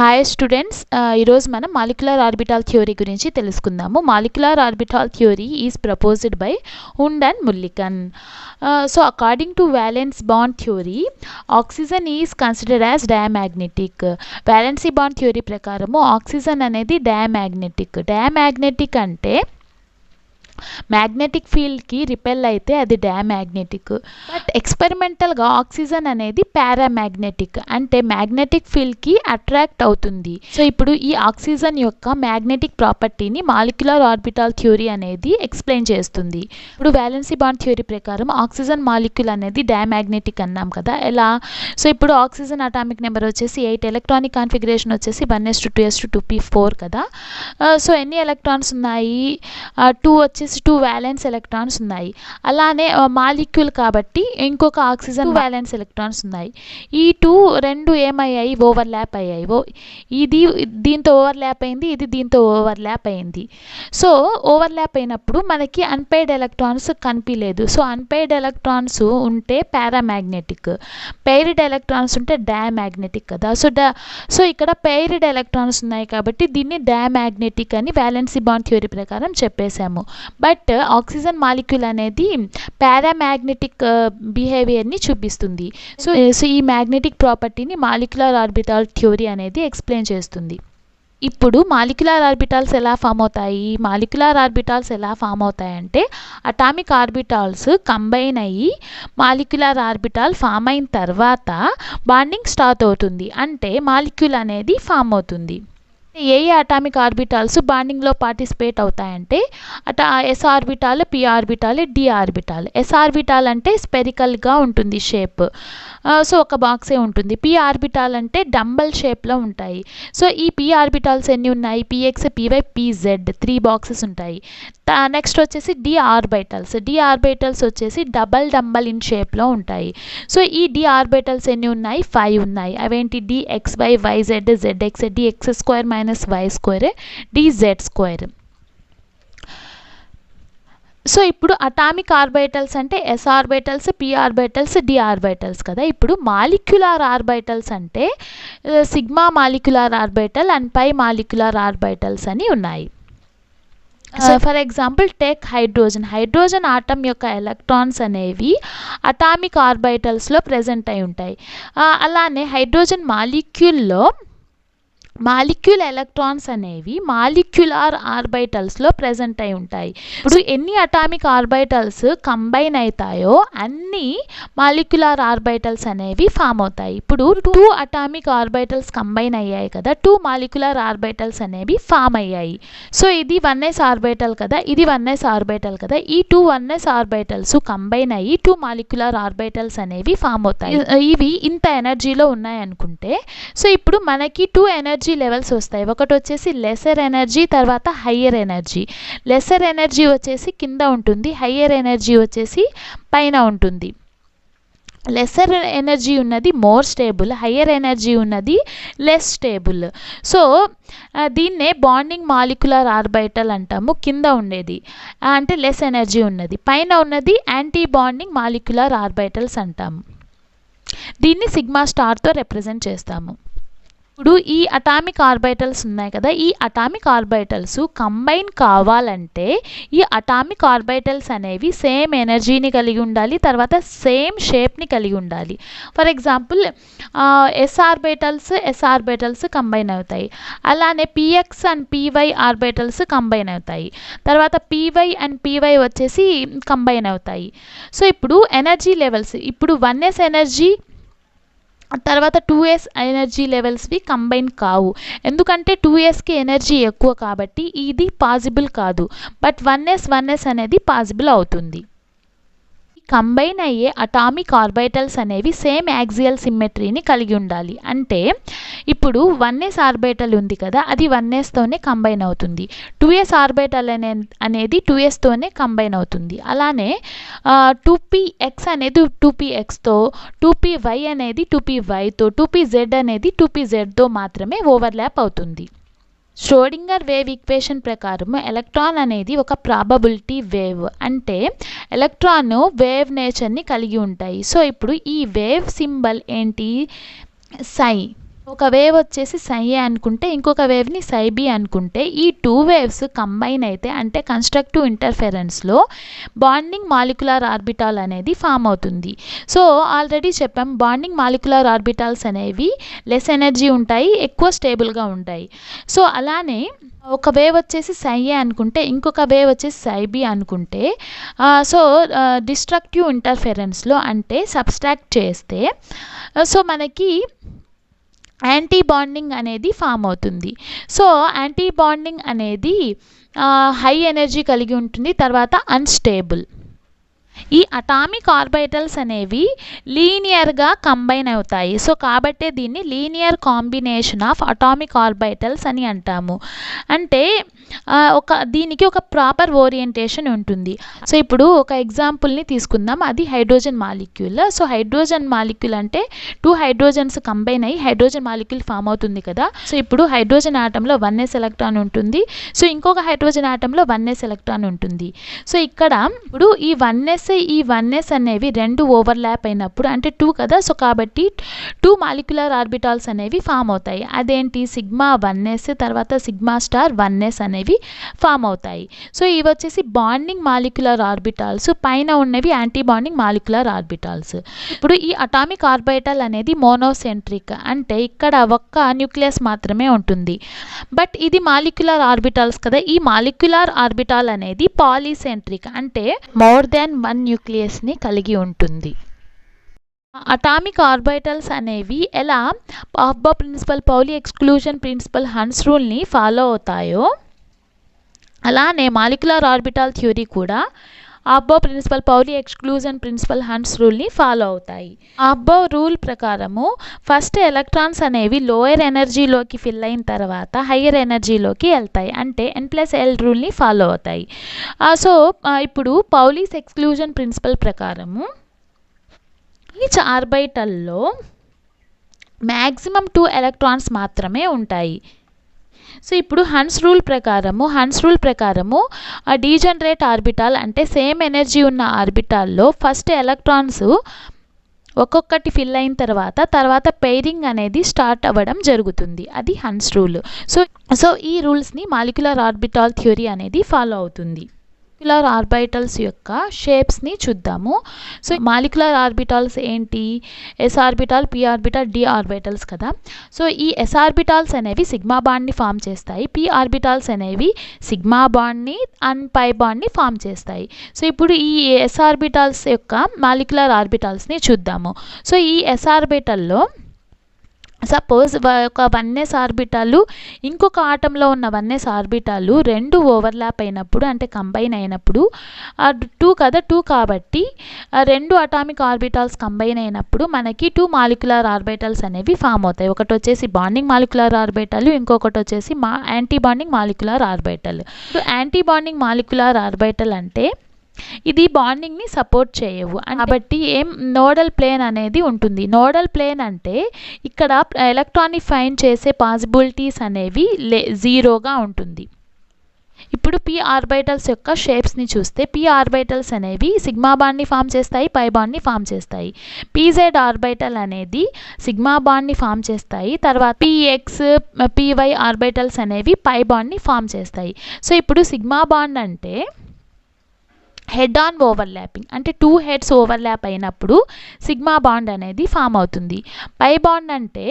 Hi students, ఈరోజు మనం molecular orbital theory గురించి తెలుసుకుందాము. Molecular orbital theory is proposed by Hund and Mulliken. So according to valence bond theory, oxygen is considered as diamagnetic. Valency bond theory ప్రకారము oxygen అనేది diamagnetic అంటే magnetic ఫీల్డ్కి repel అయితే అది డయామాగ్నెటిక్. బట్ ఎక్స్పెరిమెంటల్గా oxygen అనేది పారామాగ్నెటిక్, అంటే magnetic ఫీల్డ్కి అట్రాక్ట్ అవుతుంది. సో ఇప్పుడు ఈ ఆక్సిజన్ యొక్క మ్యాగ్నెటిక్ ప్రాపర్టీని మాలిక్యులర్ ఆర్బిటాల్ థియరీ అనేది ఎక్స్ప్లెయిన్ చేస్తుంది. ఇప్పుడు వ్యాలెన్సీ బాండ్ థియరీ ప్రకారం ఆక్సిజన్ మాలిక్యూల్ అనేది డయామాగ్నెటిక్ అన్నాం కదా, ఎలా? సో ఇప్పుడు ఆక్సిజన్ అటామిక్ నెంబర్ వచ్చేసి 8, ఎలక్ట్రానిక్ కాన్ఫిగరేషన్ వచ్చేసి 1s2 2s2 2p4 కదా. సో ఎన్ని ఎలక్ట్రాన్స్ ఉన్నాయి? 2 వచ్చేసి 2 వ్యాలెన్స్ ఎలక్ట్రాన్స్ ఉన్నాయి. అలానే మాలిక్యూల్ కాబట్టి ఇంకొక ఆక్సిజన్ వ్యాలెన్స్ ఎలక్ట్రాన్స్ ఉన్నాయి. ఈ రెండు ఏమయ్యాయి? ఓవర్లాప్ అయ్యాయి. ఇది దీంతో ఓవర్లాప్ అయింది, ఇది దీంతో ఓవర్లాప్ అయింది. సో ఓవర్లాప్ అయినప్పుడు మనకి అన్పెయిడ్ ఎలక్ట్రాన్స్ కనిపించలేదు. సో అన్పెయిడ్ ఎలక్ట్రాన్స్ ఉంటే పారామాగ్నెటిక్, పెయిర్డ్ ఎలక్ట్రాన్స్ ఉంటే డయామాగ్నెటిక్ కదా. సో ఇక్కడ పెయిర్డ్ ఎలక్ట్రాన్స్ ఉన్నాయి కాబట్టి దీన్ని డయామాగ్నెటిక్ అని వ్యాలెన్సీ బాండ్ థియరీ ప్రకారం చెప్పేశాము. బట్ ఆక్సిజన్ మాలిక్యూల్ అనేది పారామాగ్నెటిక్ బిహేవియర్ని చూపిస్తుంది. సో ఈ మ్యాగ్నెటిక్ ప్రాపర్టీని మాలిక్యులర్ ఆర్బిటాల్ థియరీ అనేది ఎక్స్ప్లెయిన్ చేస్తుంది. ఇప్పుడు మాలిక్యులర్ ఆర్బిటాల్స్ ఎలా ఫామ్ అవుతాయి అంటే అటామిక్ ఆర్బిటాల్స్ కంబైన్ అయ్యి మాలిక్యులర్ ఆర్బిటాల్ ఫామ్ అయిన తర్వాత బాండింగ్ స్టార్ట్ అవుతుంది, అంటే మాలిక్యూల్ అనేది ఫామ్ అవుతుంది. ఏ అటామిక్ ఆర్బిటాల్స్ బాండింగ్లో పార్టిసిపేట్ అవుతాయంటే S orbital, P orbital, D orbital. S orbital అంటే స్పెరికల్గా ఉంటుంది షేప్, సో ఒక బాక్సే ఉంటుంది. పి ఆర్బిటాల్ అంటే డంబల్ షేప్లో ఉంటాయి. సో ఈ పి ఆర్బిటాల్స్ ఎన్ని ఉన్నాయి? పిఎక్స్, పివై, పిజెడ్ 3 బాక్సెస్ ఉంటాయి. నెక్స్ట్ వచ్చేసి డి ఆర్బిటల్స్ వచ్చేసి డంబల్ ఇన్ షేప్లో ఉంటాయి. సో ఈ డి ఆర్బిటల్స్ ఎన్ని ఉన్నాయి? 5 ఉన్నాయి. అవేంటి? Dxy, yz, zx, dx square minus y square, dz square. So ఇప్పుడు అటామిక్ ఆర్బిటల్స్ అంటే s orbitals, p orbitals, d orbitals కదా. ఇప్పుడు మాలిక్యులర్ ఆర్బిటల్స్ అంటే sigma molecular orbital and pi molecular orbitals అని ఉన్నాయి. For example take hydrogen atom యొక్క electrons అనేవి atomic ఆర్బిటల్స్లో ప్రజెంట్ అయి ఉంటాయి. అలానే హైడ్రోజన్ మాలిక్యూల్ ఎలక్ట్రాన్స్ అనేవి మాలిక్యులర్ ఆర్బిటల్స్లో ప్రజెంట్ అయి ఉంటాయి. ఇప్పుడు ఎన్ని అటామిక్ ఆర్బిటల్స్ కంబైన్ అవుతాయో అన్ని మాలిక్యులర్ ఆర్బిటల్స్ అనేవి ఫామ్ అవుతాయి. ఇప్పుడు 2 అటామిక్ ఆర్బిటల్స్ కంబైన్ అయ్యాయి కదా, 2 మాలిక్యులర్ ఆర్బిటల్స్ అనేవి ఫామ్ అయ్యాయి. సో ఇది 1s ఆర్బిటల్ కదా, ఇది 1s ఆర్బిటల్ కదా. ఈ 2 1s ఆర్బిటల్స్ కంబైన్ అయ్యి 2 మాలిక్యులర్ ఆర్బిటల్స్ అనేవి ఫామ్ అవుతాయి. ఇవి ఇంత ఎనర్జీలో ఉన్నాయనుకుంటే, సో ఇప్పుడు మనకి 2 ఎనర్జీ లెవెల్స్ వస్తాయి. ఒకటి వచ్చేసి లెసర్ ఎనర్జీ, తర్వాత హయ్యర్ ఎనర్జీ. లెసర్ ఎనర్జీ వచ్చేసి కింద ఉంటుంది, హయ్యర్ ఎనర్జీ వచ్చేసి పైన ఉంటుంది. లెసర్ ఎనర్జీ ఉన్నది మోర్ స్టేబుల్, హయ్యర్ ఎనర్జీ ఉన్నది లెస్ స్టేబుల్. సో దీన్నే బాండింగ్ మాలిక్యులర్ ఆర్బిటల్ అంటాము. కింద ఉండేది అంటే లెస్ ఎనర్జీ ఉన్నది, పైన ఉన్నది యాంటీ బాండింగ్ మాలిక్యులర్ ఆర్బిటల్స్ అంటాము. దీన్ని సిగ్మా స్టార్తో రిప్రజెంట్ చేస్తాము. ఇప్పుడు ఈ అటామిక్ ఆర్బిటల్స్ ఉన్నాయి కదా, ఈ అటామిక్ ఆర్బిటల్స్ కంబైన్ కావాలంటే ఈ అటామిక్ ఆర్బిటల్స్ అనేవి సేమ్ ఎనర్జీని కలిగి ఉండాలి, తర్వాత సేమ్ షేప్ని కలిగి ఉండాలి. For example s orbitals combine అవుతాయి. అలానే px and py orbitals combine అవుతాయి. తర్వాత పివై అండ్ పివై వచ్చేసి కంబైన్ అవుతాయి. సో ఇప్పుడు ఎనర్జీ లెవెల్స్, ఇప్పుడు 1s ఎనర్జీ తర్వాత 2s ఎనర్జీ లెవెల్స్వి కంబైన్ కావు, ఎందుకంటే 2sకి ఎనర్జీ ఎక్కువ కాబట్టి ఇది పాసిబుల్ కాదు. బట్ 1s అనేది పాసిబుల్ అవుతుంది. కంబైన్ అయ్యే అటామిక్ ఆర్బిటల్స్ అనేవి సేమ్ యాక్సియల్ సిమ్మెట్రీని కలిగి ఉండాలి. అంటే ఇప్పుడు 1s ఆర్బిటల్ ఉంది కదా, అది 1stోనే కంబైన్ అవుతుంది. 2s ఆర్బిటల్ అనేది 2sతోనే కంబైన్ అవుతుంది. అలానే 2px అనేది 2pxతో, 2py అనేది 2pyతో, 2pz అనేది 2pzతో మాత్రమే ఓవర్లాప్ అవుతుంది. ష్రోడింగర్ వేవ్ ఈక్వేషన్ ప్రకారం ఎలక్ట్రాన్ అనేది ఒక ప్రాబబిలిటీ వేవ్, అంటే ఎలక్ట్రాన్ వేవ్ నేచర్ని కలిగి ఉంటాయి. సో ఇప్పుడు ఈ వేవ్ సింబల్ ఏంటి? సై. ఒక వేవ్ వచ్చేసి సై ఏ అనుకుంటే ఇంకొక వేవ్ని సై బి అనుకుంటే ఈ 2 వేవ్స్ కంబైన్ అయితే అంటే కన్స్ట్రక్టివ్ ఇంటర్ఫెరెన్స్లో బాండింగ్ మాలిక్యులర్ ఆర్బిటాల్ అనేది ఫామ్ అవుతుంది. సో ఆల్రెడీ చెప్పాం బాండింగ్ మాలిక్యులర్ ఆర్బిటాల్స్ అనేవి లెస్ ఎనర్జీ ఉంటాయి, ఎక్కువ స్టేబుల్గా ఉంటాయి. సో అలానే ఒక వేవ్ వచ్చేసి సై ఏ అనుకుంటే ఇంకొక వేవ్ వచ్చేసి సై బి అనుకుంటే సో డిస్ట్రక్టివ్ ఇంటర్ఫెరెన్స్లో అంటే సబ్స్ట్రాక్ట్ చేస్తే సో మనకి యాంటీ బాండింగ్ అనేది ఫామ్ అవుతుంది. సో యాంటీ బాండింగ్ అనేది హై ఎనర్జీ కలిగి ఉంటుంది, తర్వాత అన్స్టేబుల్. ఈ అటామిక్ ఆర్బైటల్స్ అనేవి లీనియర్గా కంబైన్ అవుతాయి. సో కాబట్టే దీన్ని లీనియర్ కాంబినేషన్ ఆఫ్ అటామిక్ ఆర్బైటల్స్ అని అంటాము. అంటే దీనికి ఒక ప్రాపర్ ఓరియంటేషన్ ఉంటుంది. సో ఇప్పుడు ఒక ఎగ్జాంపుల్ని తీసుకుందాం, అది hydrogen molecule. So hydrogen molecule అంటే 2 హైడ్రోజన్స్ కంబైన్ అయ్యి హైడ్రోజన్ మాలిక్యూల్ ఫామ్ అవుతుంది కదా. సో ఇప్పుడు హైడ్రోజన్ ఆటంలో 1s ఎలక్ట్రాన్ ఉంటుంది, సో ఇంకొక హైడ్రోజన్ ఆటంలో 1s ఎలక్ట్రాన్ ఉంటుంది. సో ఇక్కడ ఇప్పుడు ఈ 1s అనేవి 2 ఓవర్లాప్ అయినప్పుడు అంటే 2 కదా. సో కాబట్టి 2 మాలిక్యులర్ ఆర్బిటాల్స్ అనేవి ఫామ్ అవుతాయి. అదేంటి సిగ్మా 1s తర్వాత సిగ్మా స్టార్ 1s అనేవి ఫామ్ అవుతాయి. సో ఇవి వచ్చేసి బాండింగ్ మాలిక్యులర్ ఆర్బిటాల్స్, పైన ఉన్నవి యాంటీ బాండింగ్ మాలిక్యులర్ ఆర్బిటాల్స్. ఇప్పుడు ఈ అటామిక్ ఆర్బిటాల్ అనేది మోనోసెంట్రిక్ అంటే ఇక్కడ ఒక్క న్యూక్లియస్ మాత్రమే ఉంటుంది. బట్ ఇది మాలిక్యులర్ ఆర్బిటాల్స్ కదా, ఈ మాలిక్యులర్ ఆర్బిటాల్ అనేది పాలీసెంట్రిక్ అంటే మోర్ దాన్ 1 న్యూక్లియస్ని కలిగి ఉంటుంది. అటామిక్ ఆర్బైటల్స్ అనేవి ఎలా ఆఫ్బౌ ప్రిన్సిపల్, పౌలి ఎక్స్క్లూజన్ ప్రిన్సిపల్, హన్స్ రూల్ని ఫాలో అవుతాయో అలానే మాలిక్యులర్ ఆర్బిటాల్ థియరీ కూడా ఆఫ్బౌ ప్రిన్సిపల్, పౌలి ఎక్స్క్లూజన్ ప్రిన్సిపల్, హన్స్ రూల్ని ఫాలో అవుతాయి. ఆఫ్బౌ రూల్ ప్రకారము ఫస్ట్ ఎలక్ట్రాన్స్ అనేవి లోయర్ ఎనర్జీలోకి ఫిల్ అయిన తర్వాత హయ్యర్ ఎనర్జీలోకి వెళ్తాయి అంటే n+l రూల్ని ఫాలో అవుతాయి. సో ఇప్పుడు పౌలీస్ ఎక్స్క్లూజన్ ప్రిన్సిపల్ ప్రకారము ఈచ్ ఆర్బైటల్లో మ్యాక్సిమం 2 ఎలక్ట్రాన్స్ మాత్రమే ఉంటాయి. సో ఇప్పుడు హన్స్ రూల్ ప్రకారము డీజనరేట్ ఆర్బిటాల్ అంటే సేమ్ ఎనర్జీ ఉన్న ఆర్బిటాల్లో ఫస్ట్ ఎలక్ట్రాన్స్ ఒక్కొక్కటి ఫిల్ అయిన తర్వాత పెయిరింగ్ అనేది స్టార్ట్ అవ్వడం జరుగుతుంది. అది హన్స్ రూల్. సో ఈ రూల్స్ని మాలిక్యులర్ ఆర్బిటాల్ థియరీ అనేది ఫాలో అవుతుంది. మాలిక్యులర్ ఆర్బిటాల్స్ యొక్క షేప్స్ని చూద్దాము. సో మాలిక్యులర్ ఆర్బిటాల్స్ ఏంటి? S orbital, P orbital, d orbitals కదా. సో ఈ ఎస్ ఆర్బిటాల్స్ అనేవి సిగ్మా బాండ్ని ఫామ్ చేస్తాయి, పి ఆర్బిటాల్స్ అనేవి సిగ్మా బాండ్ని అండ్ పై బాండ్ని ఫామ్ చేస్తాయి. సో ఇప్పుడు ఈ ఎస్ ఆర్బిటాల్స్ యొక్క మాలిక్యులర్ ఆర్బిటాల్స్ని చూద్దాము. సో ఈ ఎస్ ఆర్బిటల్లో సపోజ్ ఒక 1s ఆర్బిటాలు ఇంకొక ఆటంలో ఉన్న 1s ఆర్బిటాలు 2 ఓవర్లాప్ అయినప్పుడు అంటే కంబైన్ అయినప్పుడు 2 కదా, 2 కాబట్టి 2 అటామిక్ ఆర్బిటాల్స్ కంబైన్ అయినప్పుడు మనకి 2 మాలిక్యులర్ ఆర్బిటాల్స్ అనేవి ఫామ్ అవుతాయి. ఒకటి వచ్చేసి బాండింగ్ మాలిక్యులర్ ఆర్బిటాల్, ఇంకొకటి వచ్చేసి anti bonding molecular orbital. Anti bonding molecular orbital అంటే ఇది బాండింగ్ని సపోర్ట్ చేయవు కాబట్టి నోడల్ ప్లేన్ అనేది ఉంటుంది. నోడల్ ప్లేన్ అంటే ఇక్కడ ఎలక్ట్రాన్ని ఫైండ్ చేసే పాసిబిలిటీస్ అనేవి జీరోగా ఉంటుంది. ఇప్పుడు పి ఆర్బైటల్స్ యొక్క షేప్స్ని చూస్తే పి ఆర్బైటల్స్ అనేవి సిగ్మా బాండ్ని ఫామ్ చేస్తాయి, పై బాండ్ని ఫామ్ చేస్తాయి. పిజెడ్ ఆర్బైటల్ అనేది సిగ్మా బాండ్ని ఫామ్ చేస్తాయి, తర్వాత పిఎక్స్, పివై ఆర్బైటల్స్ అనేవి పై బాండ్ని ఫామ్ చేస్తాయి. సో ఇప్పుడు సిగ్మా బాండ్ అంటే హెడ్ ఆన్ ఓవర్లాపింగ్ అంటే 2 హెడ్స్ ఓవర్లాప్ అయినప్పుడు సిగ్మా బాండ్ అనేది ఫామ్ అవుతుంది. పై బాండ్ అంటే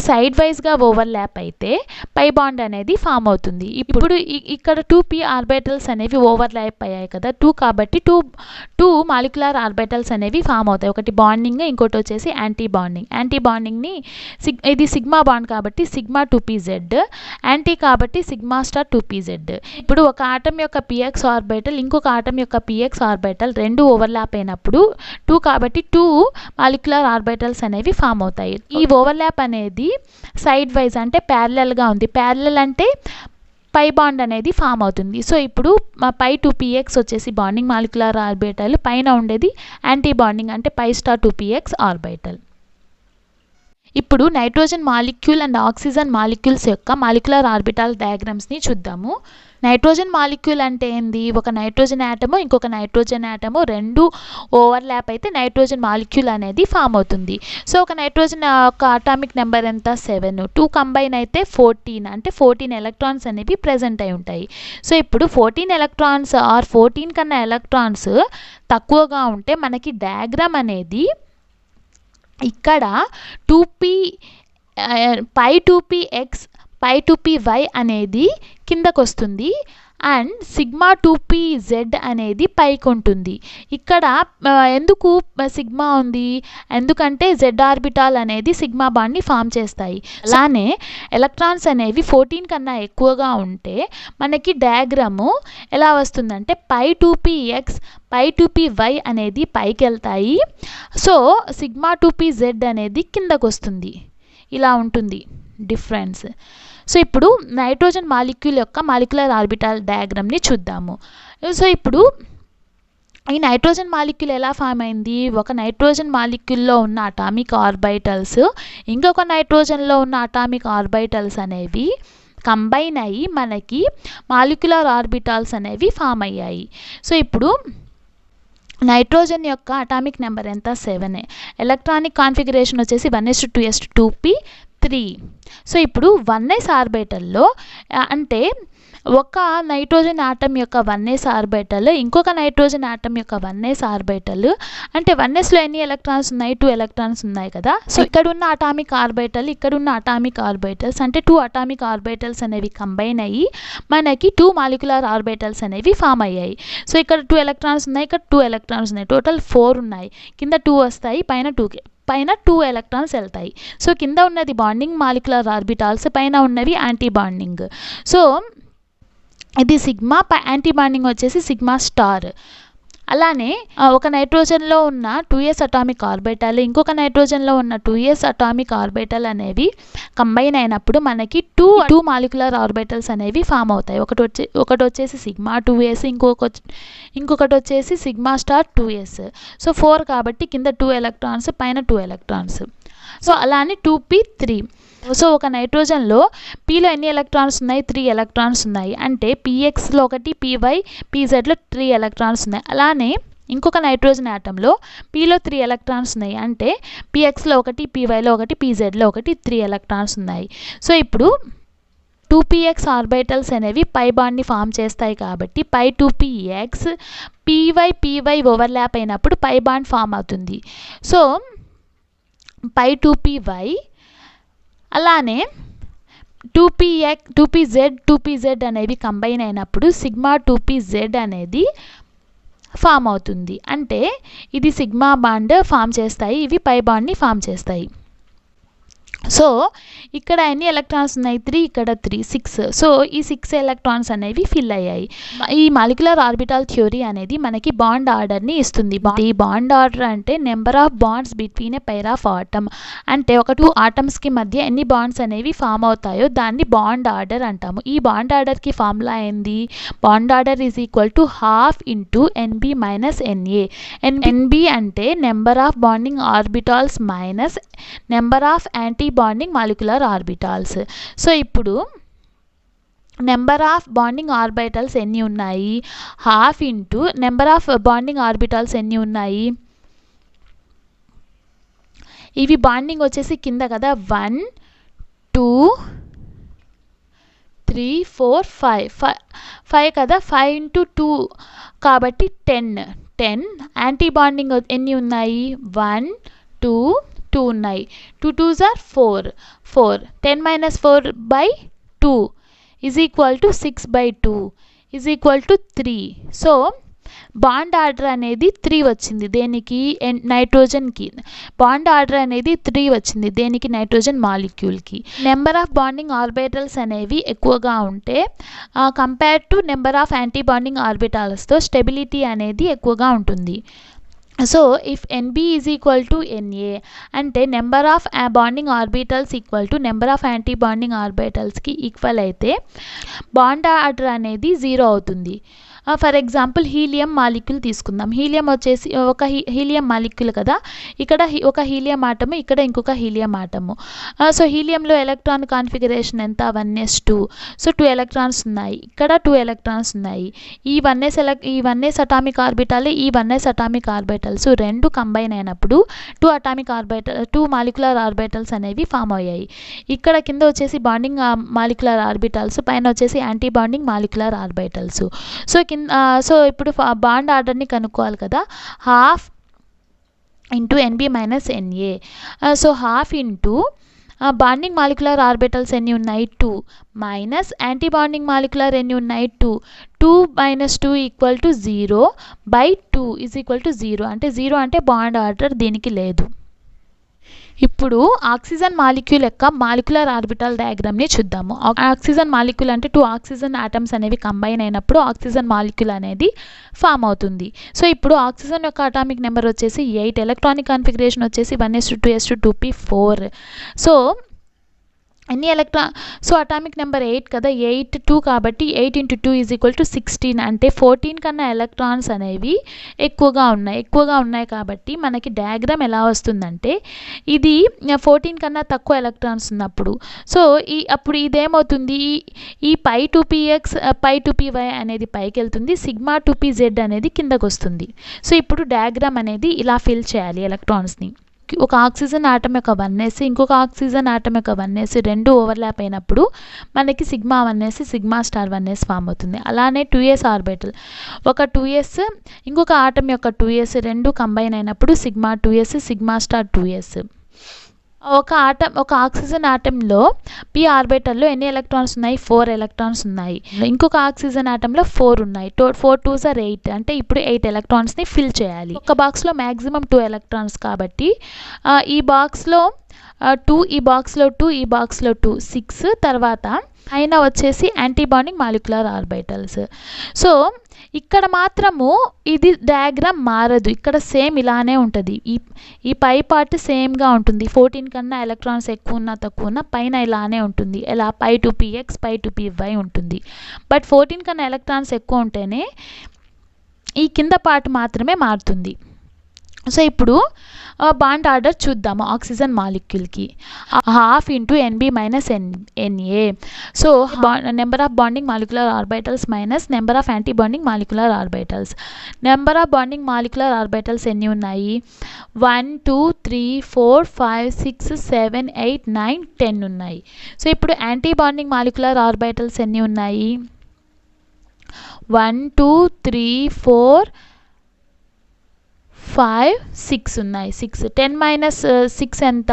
సైడ్ వైజ్గా ఓవర్లాప్ అయితే పై బాండ్ అనేది ఫామ్ అవుతుంది. ఇప్పుడు ఇక్కడ 2p ఆర్బిటల్స్ అనేవి ఓవర్లాప్ అయ్యాయి కదా, 2 కాబట్టి 2 మాలిక్యులర్ ఆర్బిటల్స్ అనేవి ఫామ్ అవుతాయి. ఒకటి బాండింగ్, ఇంకోటి వచ్చేసి యాంటీ బాండింగ్ని ఇది సిగ్మా బాండ్ కాబట్టి సిగ్మా 2pz, యాంటీ కాబట్టి సిగ్మా స్టార్ 2pz. ఇప్పుడు ఒక ఆటం యొక్క px ఆర్బిటల్ ఇంకొక ఆటం యొక్క px ఆర్బిటల్ 2 ఓవర్లాప్ అయినప్పుడు 2 కాబట్టి 2 మాలిక్యులర్ ఆర్బిటల్స్ అనేవి ఫామ్ అవుతాయి. ఈ ఓవర్లాప్ అనేది సైడ్ వైజ్ అంటే ప్యారలల్గా ఉంది. ప్యారలల్ అంటే పై బాండ్ అనేది ఫామ్ అవుతుంది. సో ఇప్పుడు పై 2px వచ్చేసి బాండింగ్ మాలిక్యులర్ ఆర్బిటల్, పైన ఉండేది యాంటీ బాండింగ్ అంటే పై స్టార్ 2px ఆర్బిటల్. ఇప్పుడు nitrogen molecule and oxygen molecules యొక్క మాలిక్యులర్ ఆర్బిటాల్ డయాగ్రామ్స్ని చూద్దాము. నైట్రోజన్ మాలిక్యూల్ అంటే ఏంది? ఒక నైట్రోజన్ యాటము ఇంకొక నైట్రోజన్ యాటము రెండు ఓవర్లాప్ అయితే నైట్రోజన్ మాలిక్యూల్ అనేది ఫామ్ అవుతుంది. సో ఒక నైట్రోజన్ యొక్క అటామిక్ నెంబర్ ఎంత? 7. 2 కంబైన్ అయితే 14, అంటే 14 ఎలక్ట్రాన్స్ అనేవి ప్రెజెంట్ అయి ఉంటాయి. సో ఇప్పుడు 14 ఎలక్ట్రాన్స్ ఆర్ 14 కన్నా ఎలక్ట్రాన్స్ తక్కువగా ఉంటే మనకి డయాగ్రామ్ అనేది ఇక్కడ 2p పై 2px పై 2py అనేది కిందకు వస్తుంది అండ్ సిగ్మా 2pz అనేది పైకి ఉంటుంది. ఇక్కడ ఎందుకు సిగ్మా ఉంది? ఎందుకంటే z ఆర్బిటాల్ అనేది సిగ్మా బాండ్ని ఫామ్ చేస్తాయి. అలానే ఎలక్ట్రాన్స్ అనేవి 14 కన్నా ఎక్కువగా ఉంటే మనకి డయాగ్రాము ఎలా వస్తుందంటే పై 2px పై 2py అనేది పైకి వెళ్తాయి. సో సిగ్మా 2pz అనేది కిందకు వస్తుంది. ఇలా ఉంటుంది డిఫరెన్స్. సో ఇప్పుడు నైట్రోజన్ మాలిక్యూల్ యొక్క మాలిక్యులర్ ఆర్బిటాల్ డయాగ్రామ్ని చూద్దాము. సో ఇప్పుడు ఈ నైట్రోజన్ మాలిక్యూల్ ఎలా ఫామ్ అయింది? ఒక నైట్రోజన్ మాలిక్యూల్లో ఉన్న అటామిక్ ఆర్బైటల్స్ ఇంకొక నైట్రోజన్లో ఉన్న అటామిక్ ఆర్బైటల్స్ అనేవి కంబైన్ అయ్యి మనకి మాలిక్యులర్ ఆర్బిటాల్స్ అనేవి ఫామ్ అయ్యాయి. సో ఇప్పుడు నైట్రోజన్ యొక్క అటామిక్ నెంబర్ ఎంత? 7. ఎలక్ట్రానిక్ కాన్ఫిగరేషన్ వచ్చేసి 1:2s:2p3. సో ఇప్పుడు 1s ఆర్బిటల్లో అంటే ఒక నైట్రోజన్ ఆటమ్ యొక్క 1s ఆర్బిటల్ ఇంకొక నైట్రోజన్ ఆటమ్ యొక్క 1s ఆర్బిటల్ అంటే 1sలో ఎన్ని ఎలక్ట్రాన్స్ ఉన్నాయి? 2 ఎలక్ట్రాన్స్ ఉన్నాయి కదా. సో ఇక్కడ ఉన్న అటామిక్ ఆర్బిటల్ ఇక్కడ ఉన్న అటామిక్ ఆర్బిటల్స్ అంటే 2 అటామిక్ ఆర్బిటల్స్ అనేవి కంబైన్ అయ్యి మనకి 2 మాలిక్యులర్ ఆర్బిటల్స్ అనేవి ఫామ్ అయ్యాయి. సో ఇక్కడ 2 ఎలక్ట్రాన్స్ ఉన్నాయి, ఇక్కడ 2 ఎలక్ట్రాన్స్ ఉన్నాయి, టోటల్ 4 ఉన్నాయి. కింద 2 వస్తాయి, పైన 2 ఎలక్ట్రాన్స్ వెళ్తాయి. సో కింద ఉన్నది బాండింగ్ మాలిక్యులర్ ఆర్బిటాల్స్, పైన ఉన్నవి యాంటీ బాండింగ్. సో ఇది సిగ్మా, యాంటీ బాండింగ్ వచ్చేసి సిగ్మా స్టార్. అలానే ఒక నైట్రోజన్లో ఉన్న 2s అటామిక్ ఆర్బిటాల్ ఇంకొక నైట్రోజన్లో ఉన్న 2s అటామిక్ ఆర్బిటాల్ అనేవి కంబైన్ అయినప్పుడు మనకి 2 మాలిక్యులర్ ఆర్బిటల్స్ అనేవి ఫామ్ అవుతాయి. ఒకటి వచ్చేసి సిగ్మా 2s ఇంకొకటి వచ్చేసి సిగ్మా స్టార్ 2s. సో 4 కాబట్టి కింద 2 ఎలక్ట్రాన్స్, పైన 2 ఎలక్ట్రాన్స్. సో అలానే 2p3. సో ఒక నైట్రోజన్లో పీలో ఎన్ని ఎలక్ట్రాన్స్ ఉన్నాయి? 3 ఎలక్ట్రాన్స్ ఉన్నాయి. అంటే pxలో 1, py, pzలో 3 ఎలక్ట్రాన్స్ ఉన్నాయి. అలానే ఇంకొక నైట్రోజన్ ఆటంలో పీలో 3 ఎలక్ట్రాన్స్ ఉన్నాయి. అంటే pxలో 1, pyలో 1, pzలో 1, 3 ఎలక్ట్రాన్స్ ఉన్నాయి. సో ఇప్పుడు 2px ఆర్బిటల్స్ అనేవి పై బాండ్ని ఫామ్ చేస్తాయి కాబట్టి పై 2px py ఓవర్లాప్ అయినప్పుడు పై బాండ్ ఫామ్ అవుతుంది. సో పై 2py అలానే 2pz అనేవి కంబైన్ అయినప్పుడు సిగ్మా 2pz అనేది ఫామ్ అవుతుంది. అంటే ఇది సిగ్మా బాండ్ ఫామ్ చేస్తాయి, ఇవి పై బాండ్ని ఫామ్ చేస్తాయి. సో ఇక్కడ ఎన్ని ఎలక్ట్రాన్స్ ఉన్నాయి? 3, ఇక్కడ 3, 6. సో ఈ 6 ఎలక్ట్రాన్స్ అనేవి ఫిల్ అయ్యాయి. ఈ మాలిక్యులర్ ఆర్బిటాల్ థియరీ అనేది మనకి బాండ్ ఆర్డర్ని ఇస్తుంది. ఈ బాండ్ ఆర్డర్ అంటే number of wands between a pair of atom. అంటే ఒక 2 ఆటమ్స్కి మధ్య ఎన్ని బాండ్స్ అనేవి ఫామ్ అవుతాయో దాన్ని బాండ్ ఆర్డర్ అంటాము. ఈ బాండ్ ఆర్డర్కి ఫార్ములా ఏంది? Bond order is equal to ½ into NB minus NA. NB అంటే number of bonding orbitals minus number of anti bonding molecular orbitals. So ఇప్పుడు నెంబర్ ఆఫ్ బాండింగ్ ఆర్బిటాల్స్ ఎన్ని ఉన్నాయి? ½ into number of bonding orbitals ఎన్ని ఉన్నాయి? ఇవి bonding వచ్చేసి కింద కదా 1 2 3 4 5 కదా. 5 ఇంటూ 2 కాబట్టి 10. యాంటీ బాండింగ్ ఎన్ని ఉన్నాయి? 1 2 2 ఉన్నాయి. 2 2s are 4. 10 minus 4 by 2 is equal to 6 by 2 is equal to 3. So bond order అనేది 3 వచ్చింది. దేనికి? నైట్రోజన్కి. బాండ్ ఆర్డర్ అనేది 3 వచ్చింది. దేనికి? నైట్రోజన్ మాలిక్యూల్కి. నెంబర్ ఆఫ్ బాండింగ్ ఆర్బిటల్స్ అనేవి ఎక్కువగా ఉంటే compare to number of anti bonding ఆర్బిటాల్స్తో స్టెబిలిటీ అనేది ఎక్కువగా ఉంటుంది. So if NB is equal to NA అంటే number of bonding orbitals equal to number of anti bonding ఆర్బిటల్స్కి ఈక్వల్ అయితే బాండ్ ఆర్డర్ అనేది 0 అవుతుంది. ఫర్ ఎగ్జాంపుల్ హీలియం మాలిక్యూల్ తీసుకుందాం. హీలియం వచ్చేసి ఒక హీలియం మాలిక్యూల్ కదా, ఇక్కడ ఒక హీలియం ఆటము, ఇక్కడ ఇంకొక helium atom. So హీలియంలో electron configuration ఎంత? 1s2. సో 2 ఎలక్ట్రాన్స్ ఉన్నాయి, ఇక్కడ 2 ఎలక్ట్రాన్స్ ఉన్నాయి. ఈ 1s అటామిక్ ఆర్బిటాల్, ఈ 1s అటామిక్ ఆర్బిటల్స్ రెండు కంబైన్ అయినప్పుడు 2 మాలిక్యులర్ ఆర్బిటల్స్ అనేవి ఫామ్ అయ్యాయి. ఇక్కడ కింద వచ్చేసి బాండింగ్ మాలిక్యులర్ ఆర్బిటల్స్, పైన వచ్చేసి anti bonding molecular orbitals. So ఇప్పుడు బాండ్ ఆర్డర్ని కనుక్కోవాలి కదా. Half into NB minus NA. So half into bonding molecular orbitals ఎన్ని ఉన్నాయి? 2 మైనస్ యాంటీ బాండింగ్ మాలిక్యులర్ ఎన్ని ఉన్నాయి? 2. 2 minus 2 equal to 0 by 2 is equal to 0. అంటే 0 అంటే బాండ్ ఆర్డర్ దీనికి లేదు. ఇప్పుడు ఆక్సిజన్ మాలిక్యూల్ యొక్క మాలిక్యులర్ ఆర్బిటల్ డయాగ్రామ్ని చూద్దాము. ఆక్సిజన్ మాలిక్యూల్ అంటే 2 ఆక్సిజన్ ఆటమ్స్ అనేవి కంబైన్ అయినప్పుడు ఆక్సిజన్ మాలిక్యూల్ అనేది ఫామ్ అవుతుంది. సో ఇప్పుడు ఆక్సిజన్ యొక్క అటామిక్ నెంబర్ వచ్చేసి 8, ఎలక్ట్రానిక్ కాన్ఫిగరేషన్ వచ్చేసి 1s2 2p4. సో ఎన్ని సో అటామిక్ నెంబర్ 8 కదా, 8 2 కాబట్టి 8 × 2 ఈజ్ ఈక్వల్ టు 16. అంటే 14 కన్నా ఎలక్ట్రాన్స్ అనేవి ఎక్కువగా ఉన్నాయి కాబట్టి మనకి డయాగ్రామ్ ఎలా వస్తుందంటే, ఇది 14 కన్నా తక్కువ ఎలక్ట్రాన్స్ ఉన్నప్పుడు సో అప్పుడు ఇదేమవుతుంది, ఈ పై 2px పై 2py అనేది పైకి వెళ్తుంది, సిగ్మా 2pz అనేది కిందకు వస్తుంది. సో ఇప్పుడు డయాగ్రామ్ అనేది ఇలా ఫిల్ చేయాలి. ఎలక్ట్రాన్స్ని ఒక ఆక్సిజన్ ఆటం యొక్క 1s ఇంకొక ఆక్సిజన్ ఆటం యొక్క 1s రెండు ఓవర్లాప్ అయినప్పుడు మనకి sigma 1s sigma star 1s form అవుతుంది. అలానే 2s ఆర్బిటల్, ఒక 2s ఇంకొక ఆటం యొక్క 2s రెండు కంబైన్ అయినప్పుడు sigma 2s sigma star 2s. ఒక ఆక్సిజన్ ఆటంలో p ఆర్బిటల్లో ఎన్ని ఎలక్ట్రాన్స్ ఉన్నాయి? 4 ఎలక్ట్రాన్స్ ఉన్నాయి. ఇంకొక ఆక్సిజన్ ఆటంలో 4 ఉన్నాయి. 4 2s are 8. అంటే ఇప్పుడు 8 ఎలక్ట్రాన్స్ని ఫిల్ చేయాలి. ఒక బాక్స్లో మ్యాక్సిమం 2 ఎలక్ట్రాన్స్ కాబట్టి ఈ బాక్స్లో 2, ఈ బాక్స్లో 2, ఈ బాక్స్లో 2, 6. తర్వాత పైన వచ్చేసి anti bonding molecular orbitals. So ఇక్కడ మాత్రము ఇది డయాగ్రామ్ మారదు, ఇక్కడ సేమ్ ఇలానే ఉంటుంది. ఈ పై పార్ట్ సేమ్గా ఉంటుంది. 14 కన్నా ఎలక్ట్రాన్స్ ఎక్కువ ఉన్నా తక్కువ ఉన్నా పైన ఇలానే ఉంటుంది. ఎలా? పై 2px పై 2py ఉంటుంది. బట్ 14 కన్నా ఎలక్ట్రాన్స్ ఎక్కువ ఉంటేనే ఈ కింద పార్ట్ మాత్రమే మారుతుంది. సో ఇప్పుడు బాండ్ ఆర్డర్ చూద్దాము ఆక్సిజన్ మాలిక్యూల్కి. Half into NB minus NA. So number of bonding molecular orbitals minus number of anti bonding molecular orbitals. Number of bonding molecular orbitals ఎన్ని ఉన్నాయి? 1 2 3 4 5 6 7 8 9 10 ఉన్నాయి. సో ఇప్పుడు యాంటీ బాండింగ్ మాలిక్యులర్ ఆర్బిటల్స్ ఎన్ని ఉన్నాయి? 1 2 3 4 5 6 ఉన్నాయి. 6 10 minus 6 ఎంత?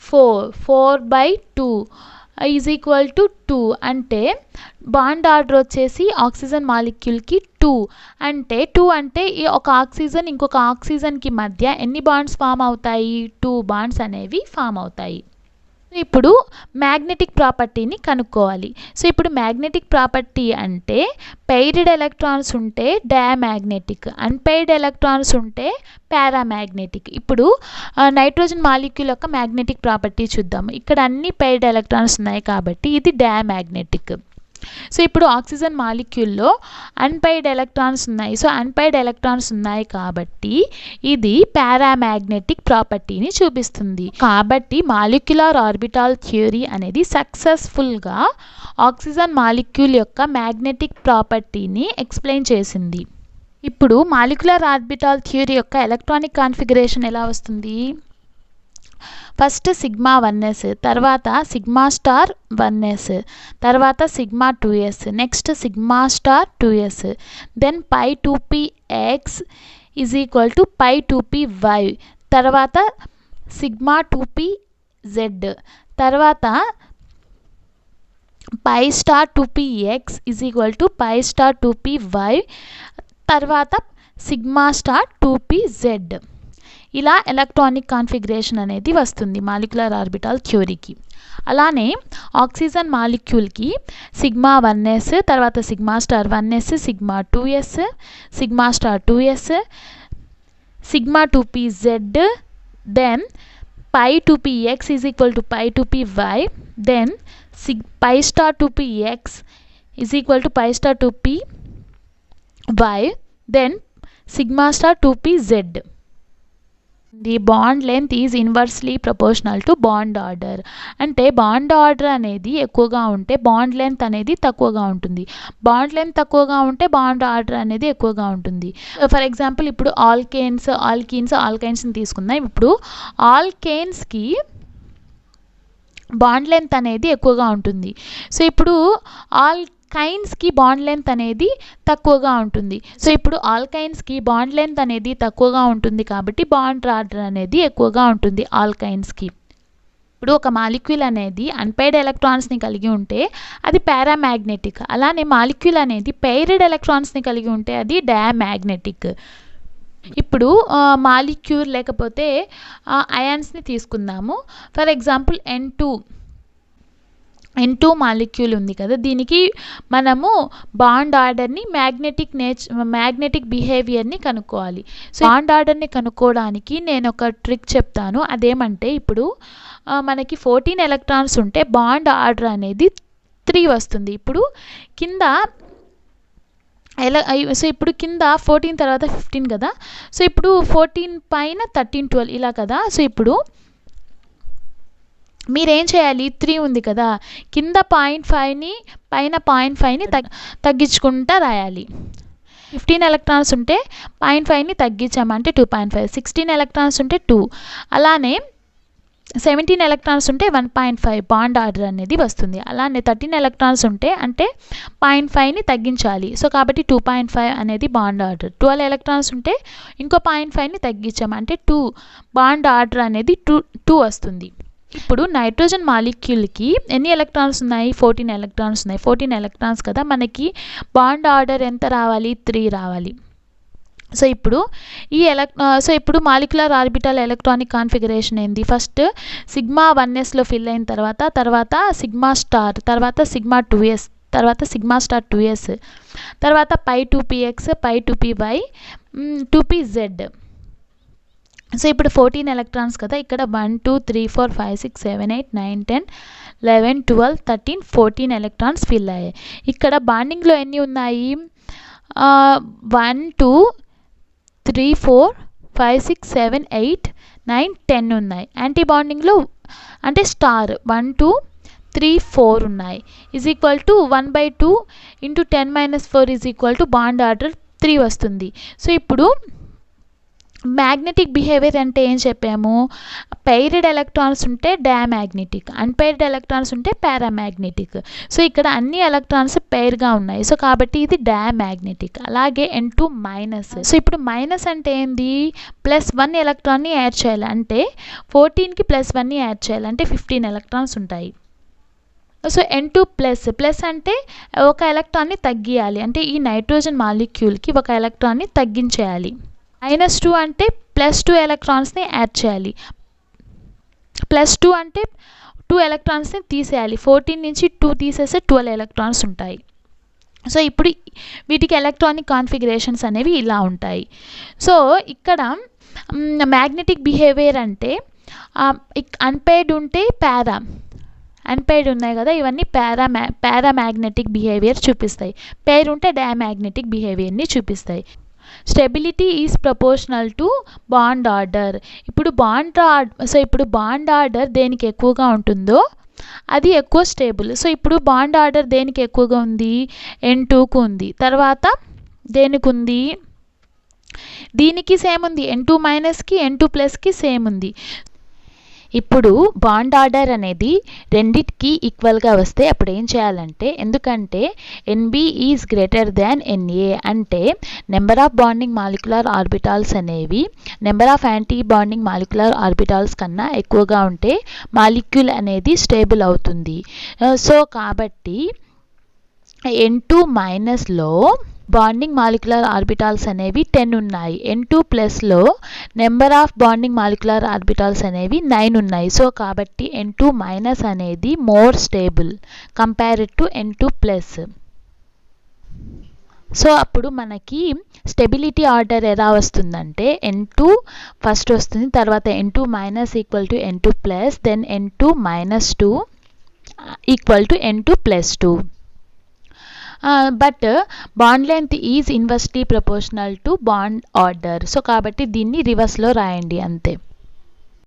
4 బై 2 ఈజ్ ఈక్వల్ టు 2. అంటే bond order వచ్చేసి ఆక్సిజన్ మాలిక్యూల్కి 2. అంటే 2 అంటే ఈ ఒక ఆక్సిజన్ ఇంకొక ఆక్సిజన్కి మధ్య ఎన్ని బాండ్స్ ఫామ్ అవుతాయి? 2 బాండ్స్ అనేవి ఫామ్ అవుతాయి. ఇప్పుడు మ్యాగ్నెటిక్ ప్రాపర్టీని కనుక్కోవాలి. సో ఇప్పుడు మ్యాగ్నెటిక్ ప్రాపర్టీ అంటే పెయిర్డ్ ఎలక్ట్రాన్స్ ఉంటే డయామాగ్నెటిక్, అన్పెయిర్డ్ ఎలక్ట్రాన్స్ ఉంటే పారామాగ్నెటిక్. ఇప్పుడు నైట్రోజన్ మాలిక్యూల్ యొక్క మ్యాగ్నెటిక్ ప్రాపర్టీ చూద్దాము. ఇక్కడ అన్ని పెయిర్డ్ ఎలక్ట్రాన్స్ ఉన్నాయి కాబట్టి ఇది డయామాగ్నెటిక్. సో ఇప్పుడు ఆక్సిజన్ మాలిక్యూల్లో అన్పెయిర్డ్ ఎలక్ట్రాన్స్ ఉన్నాయి. సో అన్పెయిర్డ్ ఎలక్ట్రాన్స్ ఉన్నాయి కాబట్టి ఇది పారామాగ్నెటిక్ ప్రాపర్టీని చూపిస్తుంది. కాబట్టి మాలిక్యులర్ ఆర్బిటాల్ థియరీ అనేది సక్సెస్ఫుల్గా ఆక్సిజన్ మాలిక్యూల్ యొక్క మ్యాగ్నెటిక్ ప్రాపర్టీని ఎక్స్ప్లెయిన్ చేసింది. ఇప్పుడు మాలిక్యులర్ ఆర్బిటాల్ థియరీ యొక్క ఎలక్ట్రానిక్ కాన్ఫిగరేషన్ ఎలా వస్తుంది? ఫస్ట్ సిగ్మా 1s, తర్వాత సిగ్మా స్టార్ 1s, తర్వాత sigma 2s, next sigma star 2s, then pi 2px is equal to pi 2py, తర్వాత సిగ్మా 2pz, తర్వాత pi star 2px is equal to pi star 2py, తర్వాత sigma star 2pz. ఇలా electronic configuration అనేది వస్తుంది molecular orbital థియరీకి. అలానే oxygen మాలిక్యూల్కి sigma 1s, తర్వాత sigma star 1s, sigma 2s, sigma star 2s, sigma 2pz, then pi 2px is equal to pi 2py, then pi star 2px is equal to pi star 2p, y, then sigma star 2p z. The bond length is inversely proportional to bond order. అంటే bond order అనేది ఎక్కువగా ఉంటే bond length అనేది తక్కువగా ఉంటుంది. Bond length తక్కువగా ఉంటే bond order అనేది ఎక్కువగా ఉంటుంది. ఫర్ ఎగ్జాంపుల్ ఇప్పుడు ఆల్కైన్స్ని తీసుకుందాం. ఇప్పుడు ఆల్కేన్స్కి బాండ్ లెంత్ అనేది ఎక్కువగా ఉంటుంది. సో ఇప్పుడు ఆల్కైన్స్కి బాండ్ లెంత్ అనేది తక్కువగా ఉంటుంది. సో ఇప్పుడు ఆల్కైన్స్కి బాండ్ లెంత్ అనేది తక్కువగా ఉంటుంది కాబట్టి బాండ్ ఆర్డర్ అనేది ఎక్కువగా ఉంటుంది ఆల్కైన్స్కి. ఇప్పుడు ఒక మాలిక్యూల్ అనేది అన్పైర్డ్ ఎలక్ట్రాన్స్ని కలిగి ఉంటే అది పారామాగ్నెటిక్. అలానే మాలిక్యూల్ అనేది పెయిర్డ్ ఎలక్ట్రాన్స్ని కలిగి ఉంటే అది డయామాగ్నెటిక్. ఇప్పుడు మాలిక్యూల్ లేకపోతే అయాన్స్ని తీసుకుందాము. ఫర్ ఎగ్జాంపుల్ N2 మాలిక్యూల్ ఉంది కదా, దీనికి మనము బాండ్ ఆర్డర్ని మ్యాగ్నెటిక్ బిహేవియర్ని కనుక్కోవాలి. సో బాండ్ ఆర్డర్ని కనుక్కోవడానికి నేను ఒక ట్రిక్ చెప్తాను. అదేమంటే ఇప్పుడు మనకి 14 ఎలక్ట్రాన్స్ ఉంటే బాండ్ ఆర్డర్ అనేది 3 వస్తుంది. ఇప్పుడు కింద సో ఇప్పుడు కింద 14 తర్వాత 15 కదా, సో ఇప్పుడు 14 పైన 13 12 ఇలా కదా. సో ఇప్పుడు మీరేం చేయాలి, 3 ఉంది కదా, కింద 0.5ని పైన 0.5ని తగ్గించుకుంటా రాయాలి. 15 ఎలక్ట్రాన్స్ ఉంటే 0.5ని తగ్గించామంటే 2.5. 16 ఎలక్ట్రాన్స్ ఉంటే 2. అలానే 17 ఎలక్ట్రాన్స్ ఉంటే 1.5 బాండ్ ఆర్డర్ అనేది వస్తుంది. అలానే 13 ఎలక్ట్రాన్స్ ఉంటే అంటే 0.5ని తగ్గించాలి. సో కాబట్టి 2.5 అనేది బాండ్ ఆర్డర్. 12 ఎలక్ట్రాన్స్ ఉంటే ఇంకో 0.5ని తగ్గించాము అంటే 2 బాండ్ ఆర్డర్ అనేది 2 వస్తుంది. ఇప్పుడు నైట్రోజన్ మాలిక్యూల్కి ఎన్ని ఎలక్ట్రాన్స్ ఉన్నాయి, 14 ఎలక్ట్రాన్స్ ఉన్నాయి. 14 ఎలక్ట్రాన్స్ కదా, మనకి బాండ్ ఆర్డర్ ఎంత రావాలి, 3 రావాలి. సో ఇప్పుడు మాలిక్యులర్ ఆర్బిటల్ ఎలక్ట్రానిక్ కాన్ఫిగరేషన్ ఏంది, ఫస్ట్ సిగ్మా 1sలో ఫిల్ అయిన తర్వాత సిగ్మా స్టార్, తర్వాత సిగ్మా 2s, తర్వాత సిగ్మా స్టార్ 2s, తర్వాత పై 2px, పై 2py, 2pz. సో ఇప్పుడు 14 ఎలక్ట్రాన్స్ కదా, ఇక్కడ 1 2 3 4 5 6 7 8 9 10 11 12 13 14 ఎలక్ట్రాన్స్ ఫిల్ అయ్యాయి. ఇక్కడ బాండింగ్లో ఎన్ని ఉన్నాయి, 1 2 3 4 5 6 7 8 9 10 ఉన్నాయి. యాంటీ బాండింగ్లో అంటే స్టార్ 1 2 3 4 ఉన్నాయి. Is equal to 1/2 × 10 - 4 is equal to bond order 3 వస్తుంది. సో ఇప్పుడు మ్యాగ్నెటిక్ బిహేవియర్ అంటే ఏం చెప్పాము, పెయిర్డ్ ఎలక్ట్రాన్స్ ఉంటే డయామాగ్నెటిక్, అన్పెయిర్డ్ ఎలక్ట్రాన్స్ ఉంటే పారామాగ్నెటిక్. సో ఇక్కడ అన్ని ఎలక్ట్రాన్స్ పెయిర్గా ఉన్నాయి, సో కాబట్టి ఇది డయామాగ్నెటిక్. అలాగే N2 మైనస్. సో ఇప్పుడు మైనస్ అంటే ఏంది, +1 ఎలక్ట్రాన్ని యాడ్ చేయాలి, అంటే 14కి +1ని యాడ్ చేయాలి అంటే 15 ఎలక్ట్రాన్స్ ఉంటాయి. సో N2 ప్లస్ అంటే ఒక ఎలక్ట్రాన్ని తగ్గియాలి, అంటే ఈ నైట్రోజన్ మాలిక్యూల్కి ఒక ఎలక్ట్రాన్ని తగ్గించేయాలి. -2 అంటే +2 ఎలక్ట్రాన్స్ని యాడ్ చేయాలి. +2 అంటే 2 ఎలక్ట్రాన్స్ని తీసేయాలి. 14 నుంచి 2 తీసేస్తే 12 ఎలక్ట్రాన్స్ ఉంటాయి. సో ఇప్పుడు వీటికి ఎలక్ట్రానిక్ కాన్ఫిగరేషన్స్ అనేవి ఇలా ఉంటాయి. సో ఇక్కడ మ్యాగ్నెటిక్ బిహేవియర్ అంటే అన్పెయిర్డ్ ఉంటే అన్పెయిర్డ్ ఉన్నాయి కదా, ఇవన్నీ పారామాగ్నెటిక్ బిహేవియర్ చూపిస్తాయి. పెయిర్ ఉంటే డయామాగ్నెటిక్ బిహేవియర్ని చూపిస్తాయి. Stability is proportional to bond order. ఇప్పుడు బాండ్ ఆర్డర్ దేనికి ఎక్కువగా ఉంటుందో అది ఎక్కువ స్టేబుల్. సో ఇప్పుడు బాండ్ ఆర్డర్ దేనికి ఎక్కువగా ఉంది, N2కు ఉంది. తర్వాత దేనికి ఉంది, దీనికి సేమ్ ఉంది, N2 మైనస్కి N2 ప్లస్కి సేమ్ ఉంది. ఇప్పుడు బాండ్ ఆర్డర్ అనేది రెండిటికి ఈక్వల్గా వస్తే అప్పుడు ఏం చేయాలంటే, ఎందుకంటే NB is greater than NA అంటే number of bonding molecular orbitals అనేవి number of anti bonding molecular orbitals కన్నా ఎక్కువగా ఉంటే మాలిక్యూల్ అనేది స్టేబుల్ అవుతుంది. సో కాబట్టి N2 మైనస్లో బాండింగ్ మాలిక్యులర్ ఆర్బిటాల్స్ అనేవి 10 ఉన్నాయి. N2 ప్లస్లో number of bonding molecular orbitals అనేవి 9 ఉన్నాయి. సో కాబట్టి N2 మైనస్ అనేది more stable compared to N2 plus. So అప్పుడు మనకి స్టెబిలిటీ ఆర్డర్ ఎలా వస్తుందంటే, N2 ఫస్ట్ వస్తుంది, తర్వాత N2 minus equal to N2 plus, then N2 minus 2 equal to N2 plus 2. But bond length is inversely proportional to bond order. So కాబట్టి దీన్ని రివర్స్లో రాయండి అంతే.